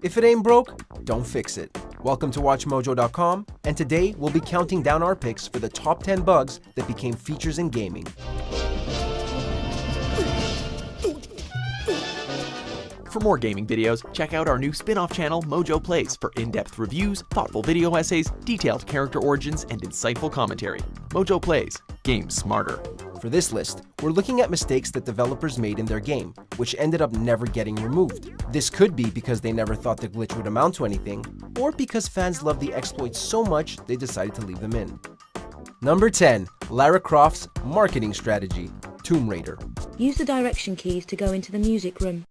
If it ain't broke, don't fix it. Welcome to WatchMojo.com, and today we'll be counting down our picks for the top 10 bugs that became features in gaming. For more gaming videos, check out our new spin-off channel, Mojo Plays, for in-depth reviews, thoughtful video essays, detailed character origins, and insightful commentary. Mojo Plays, games smarter. For this list, we're looking at mistakes that developers made in their game, which ended up never getting removed. This could be because they never thought the glitch would amount to anything, or because fans loved the exploits so much they decided to leave them in. Number 10. Lara Croft's marketing strategy, Tomb Raider. Use the direction keys to go into the music room.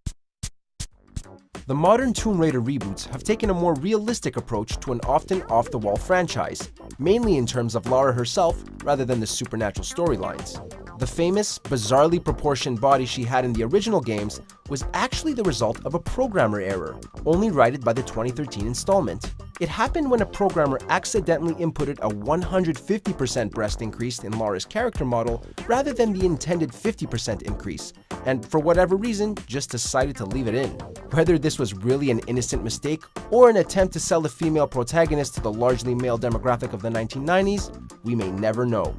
The modern Tomb Raider reboots have taken a more realistic approach to an often off-the-wall franchise, mainly in terms of Lara herself rather than the supernatural storylines. The famous, bizarrely proportioned body she had in the original games was actually the result of a programmer error, only righted by the 2013 installment. It happened when a programmer accidentally inputted a 150% breast increase in Lara's character model rather than the intended 50% increase, and for whatever reason, just decided to leave it in. Whether this was really an innocent mistake or an attempt to sell the female protagonist to the largely male demographic of the 1990s, we may never know.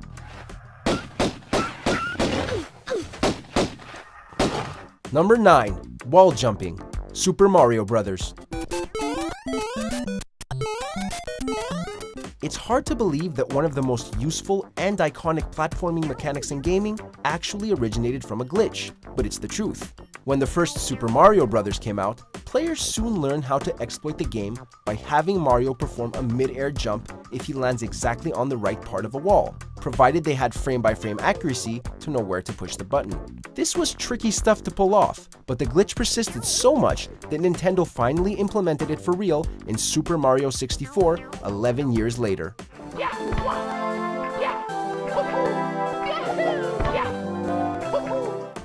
Number 9. Wall jumping, Super Mario Bros. It's hard to believe that one of the most useful and iconic platforming mechanics in gaming actually originated from a glitch, but it's the truth. When the first Super Mario Bros. Came out, players soon learned how to exploit the game by having Mario perform a mid-air jump if he lands exactly on the right part of a wall, provided they had frame-by-frame accuracy to know where to push the button. This was tricky stuff to pull off, but the glitch persisted so much that Nintendo finally implemented it for real in Super Mario 64 11 years later.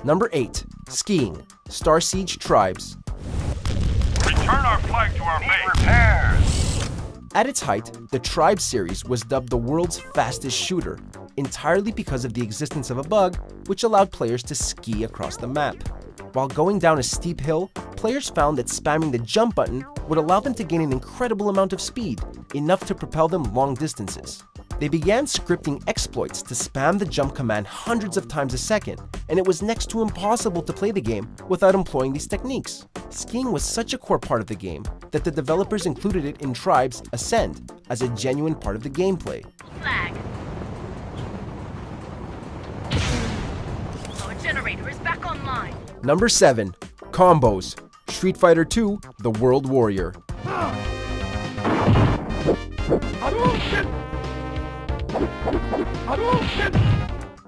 Number 8. Skiing, Star Siege Tribes. Return our flag to our base. Repairs. At its height, the Tribes series was dubbed the world's fastest shooter, entirely because of the existence of a bug which allowed players to ski across the map. While going down a steep hill, players found that spamming the jump button would allow them to gain an incredible amount of speed, enough to propel them long distances. They began scripting exploits to spam the jump command hundreds of times a second, and it was next to impossible to play the game without employing these techniques. Skiing was such a core part of the game that the developers included it in Tribes Ascend as a genuine part of the gameplay. Flag. Our generator is back online. Number 7. Combos, Street Fighter II: The World Warrior.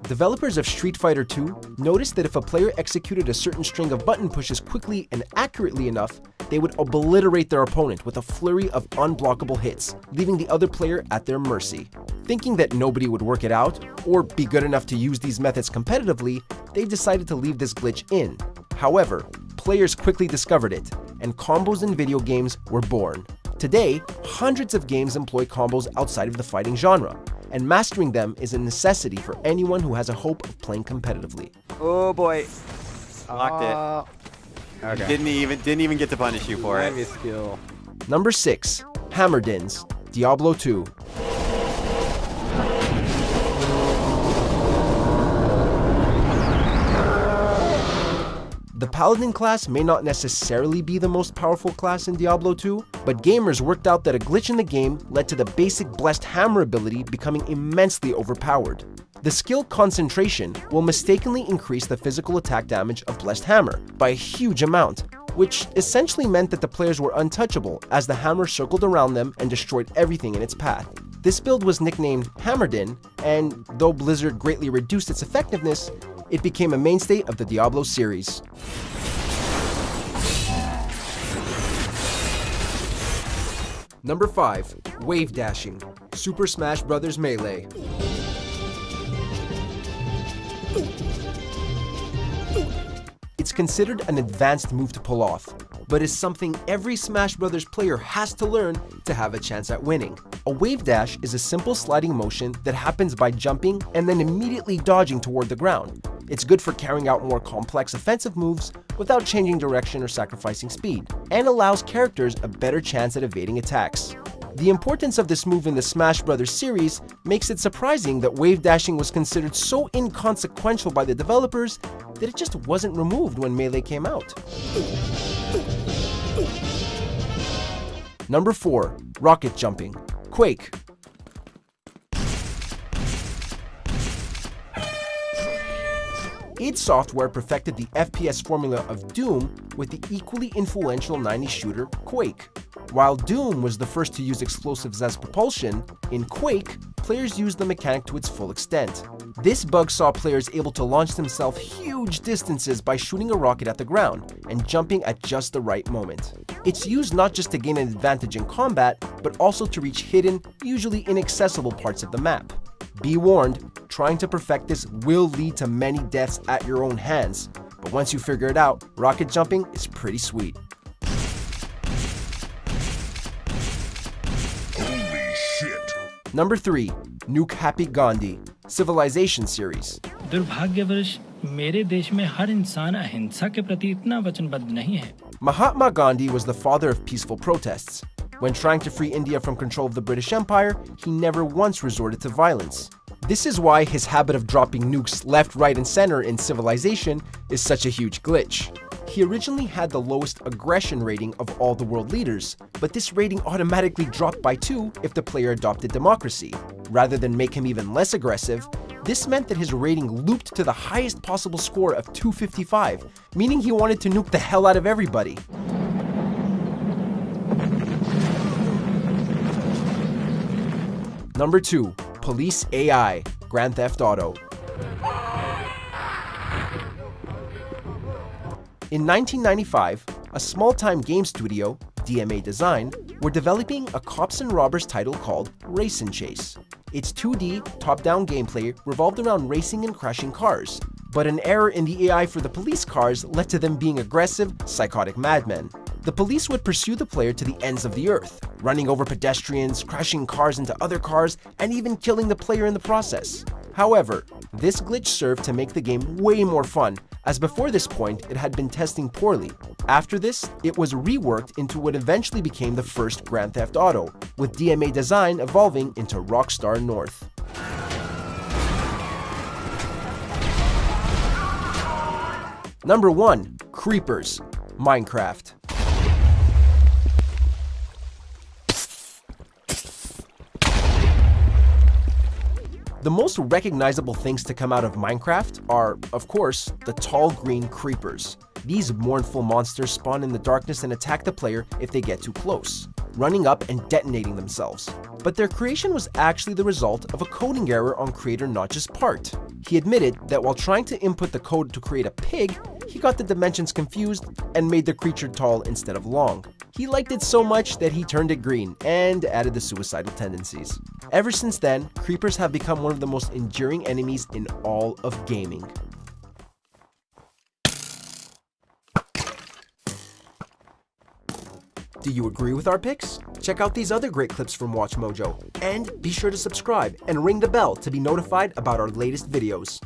Developers of Street Fighter II noticed that if a player executed a certain string of button pushes quickly and accurately enough, they would obliterate their opponent with a flurry of unblockable hits, leaving the other player at their mercy. Thinking that nobody would work it out, or be good enough to use these methods competitively, they decided to leave this glitch in. However, players quickly discovered it, and combos in video games were born. Today, hundreds of games employ combos outside of the fighting genre, and mastering them is a necessity for anyone who has a hope of playing competitively. Oh boy. Locked it. Okay. Didn't even get to punish you for it. Skill. Number 6. Hammerdins, Diablo 2. The Paladin class may not necessarily be the most powerful class in Diablo 2, but gamers worked out that a glitch in the game led to the basic Blessed Hammer ability becoming immensely overpowered. The skill Concentration will mistakenly increase the physical attack damage of Blessed Hammer by a huge amount, which essentially meant that the players were untouchable as the hammer circled around them and destroyed everything in its path. This build was nicknamed Hammerdin, and though Blizzard greatly reduced its effectiveness, it became a mainstay of the Diablo series. Number 5. Wave Dashing, Super Smash Bros. Melee. It's considered an advanced move to pull off, but is something every Smash Bros. Player has to learn to have a chance at winning. A wave dash is a simple sliding motion that happens by jumping and then immediately dodging toward the ground. It's good for carrying out more complex offensive moves without changing direction or sacrificing speed, and allows characters a better chance at evading attacks. The importance of this move in the Smash Bros. Series makes it surprising that wave dashing was considered so inconsequential by the developers that it just wasn't removed when Melee came out. Number 4. Rocket jumping. Quake. id Software perfected the FPS formula of Doom with the equally influential 90s shooter Quake. While Doom was the first to use explosives as propulsion, in Quake, players used the mechanic to its full extent. This bug saw players able to launch themselves huge distances by shooting a rocket at the ground and jumping at just the right moment. It's used not just to gain an advantage in combat, but also to reach hidden, usually inaccessible parts of the map. Be warned, trying to perfect this will lead to many deaths at your own hands, but once you figure it out, rocket jumping is pretty sweet. Holy shit. Number 3. Nuke Happy Gandhi. Civilization series. दुर्भाग्यवश मेरे देश में हर इंसान अहिंसा के प्रति इतना वचनबद्ध नहीं है. Mahatma Gandhi was the father of peaceful protests. When trying to free India from control of the British Empire, he never once resorted to violence. This is why his habit of dropping nukes left, right, and center in Civilization is such a huge glitch. He originally had the lowest aggression rating of all the world leaders, but this rating automatically dropped by 2 if the player adopted democracy. Rather than make him even less aggressive, this meant that his rating looped to the highest possible score of 255, meaning he wanted to nuke the hell out of everybody. Number 2. Police AI. Grand Theft Auto. In 1995, a small-time game studio, DMA Design, were developing a cops and robbers title called Race and Chase. Its 2D, top-down gameplay revolved around racing and crashing cars, but an error in the AI for the police cars led to them being aggressive, psychotic madmen. The police would pursue the player to the ends of the earth, running over pedestrians, crashing cars into other cars, and even killing the player in the process. However, this glitch served to make the game way more fun, as before this point it had been testing poorly. After this, it was reworked into what eventually became the first Grand Theft Auto, with DMA Design evolving into Rockstar North. Number 1. Creepers. Minecraft. The most recognizable things to come out of Minecraft are, of course, the tall green creepers. These mournful monsters spawn in the darkness and attack the player if they get too close, running up and detonating themselves. But their creation was actually the result of a coding error on creator Notch's part. He admitted that while trying to input the code to create a pig, he got the dimensions confused and made the creature tall instead of long. He liked it so much that he turned it green and added the suicidal tendencies. Ever since then, creepers have become one of the most enduring enemies in all of gaming. Do you agree with our picks? Check out these other great clips from WatchMojo, and be sure to subscribe and ring the bell to be notified about our latest videos.